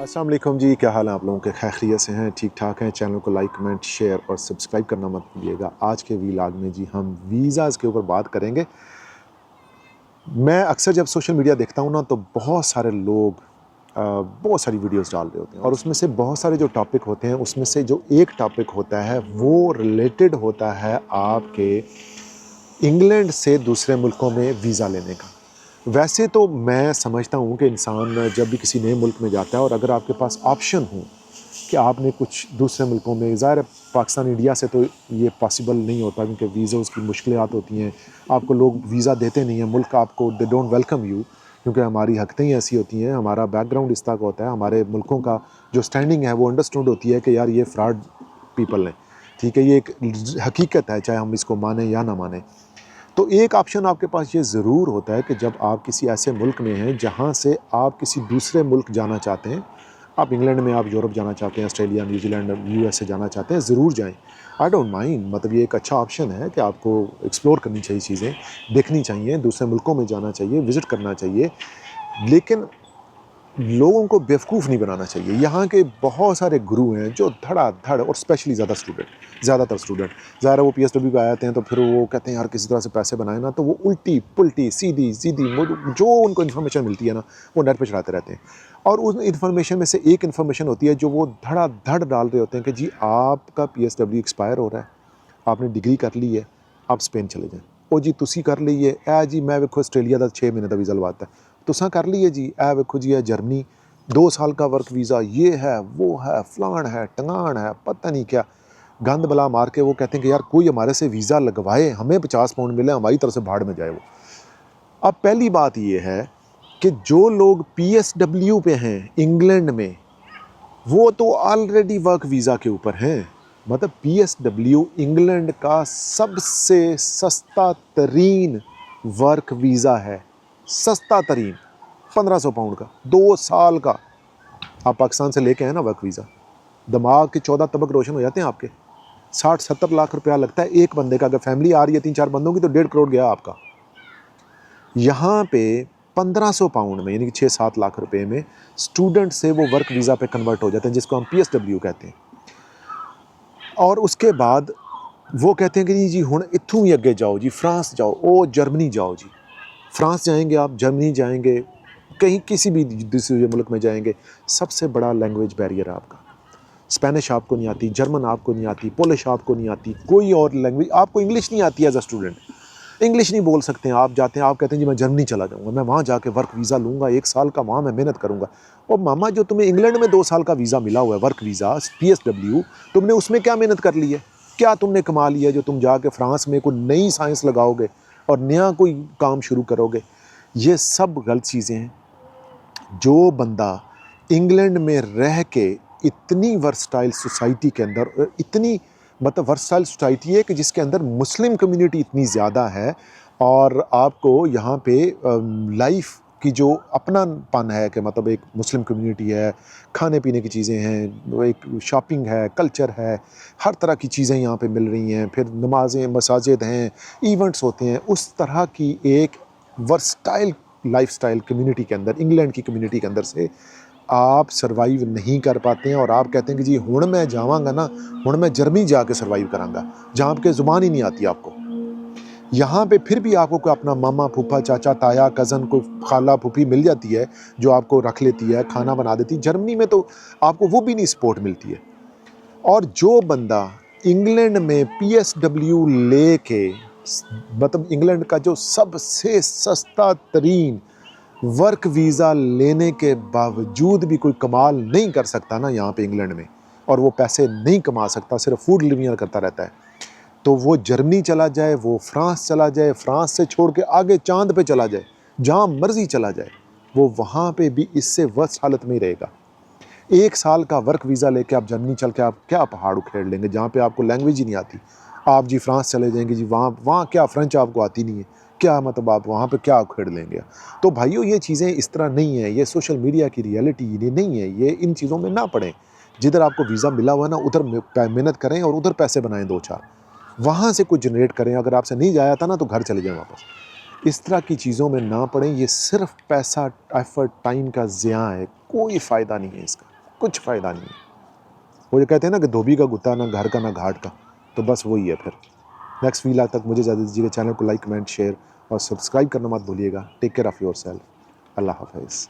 अस्सलाम वालेकुम जी, क्या हाल है आप लोगों के? खैरियत से हैं, ठीक ठाक हैं? चैनल को लाइक, कमेंट, शेयर और सब्सक्राइब करना मत भूलिएगा। आज के व्लॉग में जी हम वीज़ाज़ के ऊपर बात करेंगे। मैं अक्सर जब सोशल मीडिया देखता हूँ ना, तो बहुत सारे लोग बहुत सारी वीडियोस डाल रहे होते हैं और उसमें से बहुत सारे जो टॉपिक होते हैं, उसमें से जो एक टॉपिक होता है वो रिलेटेड होता है आपके इंग्लैंड से दूसरे मुल्कों में वीज़ा लेने का। वैसे तो मैं समझता हूँ कि इंसान जब भी किसी नए मुल्क में जाता है और अगर आपके पास ऑप्शन हो कि आपने कुछ दूसरे मुल्कों में, ज़ाहिर है पाकिस्तान इंडिया से तो ये पॉसिबल नहीं होता क्योंकि वीज़ोज़ की मुश्किलात होती हैं। आपको लोग वीज़ा देते नहीं हैं, मुल्क आपको दे डोंट वेलकम यू, क्योंकि हमारी हरकतें ही ऐसी होती हैं, हमारा बैकग्राउंड इस तरह का होता है, हमारे मुल्कों का जो स्टैंडिंग है वो अंडरस्टूड होती है कि यार ये फ्रॉड पीपल हैं। ठीक है, ये एक हकीकत है, चाहे हम इसको माने या ना माने। तो एक ऑप्शन आपके पास ये ज़रूर होता है कि जब आप किसी ऐसे मुल्क में हैं जहाँ से आप किसी दूसरे मुल्क जाना चाहते हैं, आप इंग्लैंड में, आप यूरोप जाना चाहते हैं, ऑस्ट्रेलिया, न्यूजीलैंड, यूएसए जाना चाहते हैं, ज़रूर जाएं। आई डोंट माइंड, मतलब ये एक अच्छा ऑप्शन है कि आपको एक्सप्लोर करनी चाहिए, चीज़ें देखनी चाहिए, दूसरे मुल्कों में जाना चाहिए, विज़िट करना चाहिए। लेकिन लोगों को बेवकूफ़ नहीं बनाना चाहिए। यहाँ के बहुत सारे गुरु हैं जो धड़ाधड़, और स्पेशली ज़्यादातर स्टूडेंट ज़ाहिर है वो पीएसडब्ल्यू पे आते हैं तो फिर वो कहते हैं यार किसी तरह से पैसे बनाए ना, तो वो उल्टी पुल्टी सीधी सीधी जो उनको इन्फॉर्मेशन मिलती है ना, वो नेट पे चढ़ाते रहते हैं। और उस इन्फॉर्मेशन में से एक इन्फॉर्मेशन होती है जो वो धड़ाधड़ डाल रहे होते हैं कि जी आपका पीएसडब्ल्यू एक्सपायर हो रहा है, आपने डिग्री कर ली है, आप स्पेन चले जाएँ। ओ जी तुसी कर ली है, ए जी मैं वेखो आस्ट्रेलिया का 6 महीने का वीज़ा लवाता है, तुसा कर ली है जी, ए वेखो जी, ए जर्मनी 2 साल का वर्क वीज़ा, ये है, वो है, फलान है, टंगाण है, पता नहीं क्या गंद बला मार के वो कहते हैं कि यार कोई हमारे से वीज़ा लगवाए, हमें 50 पाउंड मिले, हमारी तरफ से भाड़ में जाए वो। अब पहली बात ये है कि जो लोग पीएसडब्ल्यू पे हैं इंग्लैंड में, वो तो ऑलरेडी वर्क वीज़ा के ऊपर हैं। मतलब पीएसडब्ल्यू इंग्लैंड का सबसे सस्ता तरीन वर्क वीज़ा है, सस्ता तरीन, 1500 पाउंड का, 2 साल का। आप पाकिस्तान से लेके आए ना वर्क वीज़ा, दिमाग के 14 तबक रोशन हो जाते हैं आपके। 60-70 लाख रुपया लगता है एक बंदे का, अगर फैमिली आ रही है 3-4 बंदों की तो 1.5 करोड़ गया आपका। यहाँ पे 1500 पाउंड में, यानी कि 6-7 लाख रुपए में स्टूडेंट से वो वर्क वीज़ा पे कन्वर्ट हो जाते हैं, जिसको हम पीएसडब्ल्यू कहते हैं। और उसके बाद वो कहते हैं कि जी हुण इत्थों ही अगे जाओ जी, फ्रांस जाओ, ओ जर्मनी जाओ जी। फ्रांस जाएंगे आप, जर्मनी जाएंगे, कहीं किसी भी दूसरे मुल्क में जाएंगे, सबसे बड़ा लैंग्वेज बैरियर है आपका। स्पेनिश आपको नहीं आती, जर्मन आपको नहीं आती, पोलिश आपको नहीं आती, कोई और लैंग्वेज आपको, इंग्लिश नहीं आती एज अ स्टूडेंट, इंग्लिश नहीं बोल सकते हैं आप। जाते हैं, आप कहते हैं जी मैं जर्मनी चला जाऊंगा, मैं वहाँ जाके वर्क वीज़ा लूँगा, 1 साल का वहाँ मैं मेहनत करूँगा। और मामा जो तुम्हें इंग्लैंड में 2 साल का वीज़ा मिला हुआ है, वर्क वीज़ा पीएसडब्ल्यू, तुमने उसमें क्या मेहनत कर ली है? क्या तुमने कमा लिया जो तुम जाके फ्रांस में कोई नई साइंस लगाओगे और नया कोई काम शुरू करोगे? ये सब गलत चीज़ें हैं। जो बंदा इंग्लैंड में रह के इतनी वर्सटाइल सोसाइटी के अंदर, इतनी मतलब वर्सटाइल सोसाइटी है कि जिसके अंदर मुस्लिम कम्युनिटी इतनी ज़्यादा है, और आपको यहाँ पे लाइफ की जो अपनापन है कि मतलब एक मुस्लिम कम्युनिटी है, खाने पीने की चीज़ें हैं, वो एक शॉपिंग है, कल्चर है, हर तरह की चीज़ें यहाँ पे मिल रही हैं, फिर नमाज़ें, मसाजिद हैं, इवेंट्स होते हैं, उस तरह की एक वर्सटाइल लाइफस्टाइल कम्युनिटी के अंदर, इंग्लैंड की कम्युनिटी के अंदर से आप सर्वाइव नहीं कर पाते हैं। और आप कहते हैं कि जी हुण मैं जावांगा ना, हुण मैं जर्मनी जाके सर्वाइव करांगा, जहाँ पे ज़ुबान ही नहीं आती आपको। यहाँ पे फिर भी आपको कोई अपना मामा, फूफा, चाचा, ताया, कज़न, कोई खाला, फूफी मिल जाती है जो आपको रख लेती है, खाना बना देती है। जर्मनी में तो आपको वो भी नहीं सपोर्ट मिलती है। और जो बंदा इंग्लैंड में पीएसडब्ल्यू लेके, मतलब इंग्लैंड का जो सबसे सस्ता तरीन वर्क वीज़ा लेने के बावजूद भी कोई कमाल नहीं कर सकता ना यहाँ पे इंग्लैंड में, और वो पैसे नहीं कमा सकता, सिर्फ फूड डिलीवर करता रहता है, तो वो जर्मनी चला जाए, वो फ्रांस चला जाए, फ्रांस से छोड़ के आगे चांद पे चला जाए, जहाँ मर्जी चला जाए, वो वहाँ पे भी इससे वर्स्ट हालत में ही रहेगा। 1 साल का वर्क वीज़ा लेके आप जर्मनी चल के आप क्या पहाड़ उखेड़ लेंगे, जहाँ पे आपको लैंग्वेज ही नहीं आती। आप जी फ्रांस चले जाएंगे जी, वहाँ क्या फ्रेंच आपको आती नहीं है, क्या मतलब आप वहाँ पे क्या उखेड़ लेंगे? तो भाइयों ये चीज़ें इस तरह नहीं है, ये सोशल मीडिया की रियलिटी ये नहीं है, ये इन चीज़ों में ना पड़ें। जिधर आपको वीज़ा मिला हुआ है ना, उधर मेहनत करें और उधर पैसे बनाएं 2-4, वहाँ से कुछ जनरेट करें। अगर आपसे नहीं जाया था ना तो घर चले जाएं वापस। इस तरह की चीज़ों में ना पड़ें, ये सिर्फ पैसा, एफर्ट, टाइम का ज़िया है, कोई फ़ायदा नहीं है इसका। कुछ फ़ायदा नहीं है। वो ये कहते हैं ना कि धोबी का गुत्ता ना घर का ना घाट का, तो बस वही है फिर। नेक्स्ट व्लॉग तक मुझे इजाज़त दीजिएगा। चैनल को लाइक, कमेंट, शेयर और सब्सक्राइब करना मत भूलिएगा। Take care of yourself. अल्लाह हाफ़िज़।